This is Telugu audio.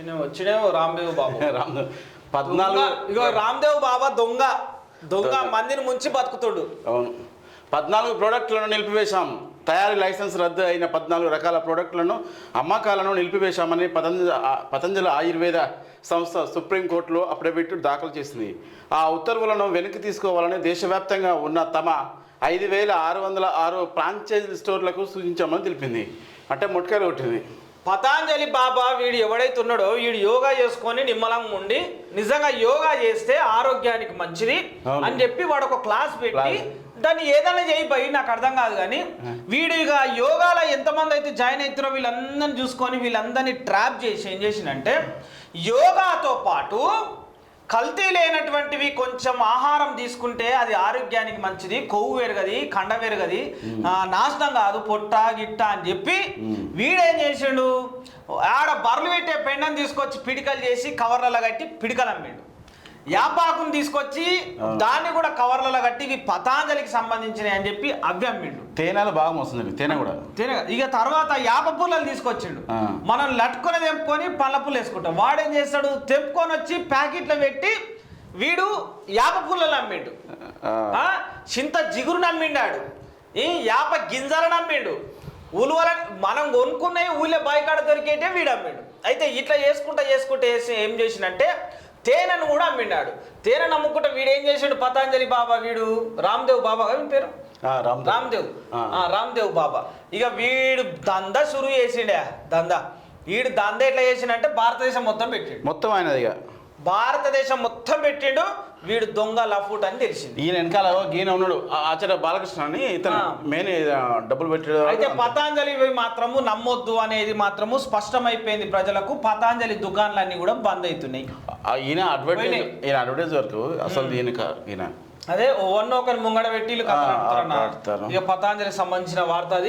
వచ్చినేమో రామ్దేవ్ బాబు 14 ఇగో రామ్దేవ్ బాబా దొంగ మందిని ముంచి బతుకుతుడు. అవును, 14 ప్రోడక్ట్లను నిలిపివేశాం. తయారీ లైసెన్స్ రద్దు అయిన 14 రకాల ప్రోడక్టులను అమ్మకాలను నిలిపివేశామని పతంజలి ఆయుర్వేద సంస్థ సుప్రీంకోర్టులో అఫిడవిట్ దాఖలు చేసింది. ఆ ఉత్తర్వులను వెనక్కి తీసుకోవాలని దేశవ్యాప్తంగా ఉన్న తమ 5606 ఫ్రాంచైజీ స్టోర్లకు సూచించామని తెలిపింది. అంటే ముట్కాయలు కొట్టింది. పతాంజలి బాబా వీడు ఎవడైతే ఉన్నాడో వీడు యోగా చేసుకొని నిమ్మలంగా ఉండి నిజంగా యోగా చేస్తే ఆరోగ్యానికి మంచిది అని చెప్పి వాడు ఒక క్లాస్ పెట్టి దాన్ని ఏదైనా చేయిపోయి నాకు అర్థం కాదు. కానీ వీడు ఇక యోగాలో ఎంతమంది అయితే జాయిన్ అవుతారో వీళ్ళందరినీ చూసుకొని వీళ్ళందరినీ ట్రాప్ చేసి ఏం చేసిందంటే యోగాతో పాటు కల్తీ లేనటువంటివి కొంచెం ఆహారం తీసుకుంటే అది ఆరోగ్యానికి మంచిది, కొవ్వు పెరగది, కండ పెరగది, నాశనం కాదు, పొట్ట గిట్ట అని చెప్పి వీడేం చేసిండు, ఆడ బర్రెలు పెట్టే పెండని తీసుకొచ్చి పిడికలు చేసి కవర్లలో కట్టి పిడికలు అమ్మిండు. యాపాకుని తీసుకొచ్చి దాన్ని కూడా కవర్లలో కట్టి ఇవి పతాంజలికి సంబంధించినవి అని చెప్పి అవి అమ్మిండు. తేనెలు బాగా మోస్తుంది, తేనె కూడా ఇక తర్వాత యాప పుల్లలు తీసుకొచ్చిండు. మనం లట్టుకొని తెంపుకొని పళ్ళ పుల్ల వేసుకుంటాం. వాడేం చేస్తాడు, తెంపుకొని వచ్చి ప్యాకెట్లో పెట్టి వీడు యాప పుల్లలు అమ్మిండు, చింత జిగురుని అమ్మిండాడు, ఈ యాప గింజలను అమ్మిండు, ఉలువల మనం కొనుక్కున్నవి ఊళ్ళో బాయికాడ దొరికేటే వీడు అమ్మిండు. అయితే ఇట్లా చేసుకుంటే ఏం చేసిండంటే తేనెను కూడా అమ్మిండాడు. తేనె నమ్ముకుంటే వీడు ఏం చేసాడు, పతాంజలి బాబా వీడు రామ్దేవ్ బాబా పేరు రామ్దేవ్ బాబా. ఇక వీడు దందా షురు చేసిండే. వీడు దందా ఎట్లా చేసిండంటే భారతదేశం మొత్తం పెట్టిండు. మొత్తం ఆయనది, ఇక భారతదేశం మొత్తం పెట్టిండు. వీడు దొంగ లఫూట్ అని తెలిసింది. ఈయన వెనకాల ఈయన ఉన్నాడు ఆచార్య బాలకృష్ణ అని, ఇతను మెయిన్ డబ్బులు పెట్టాడు. అయితే పతాంజలి మాత్రము నమ్మొద్దు అనేది మాత్రము స్పష్టమైపోయింది ప్రజలకు. పతాంజలి దుకాణాలన్నీ కూడా బంద్ అవుతున్నాయి. ఈయన అడ్వర్టైజ్ వరకు అసలు ఈయన అదే ఒకరిని ముంగడ పెట్టి ఇక పతాంజలికి సంబంధించిన వార్త అది.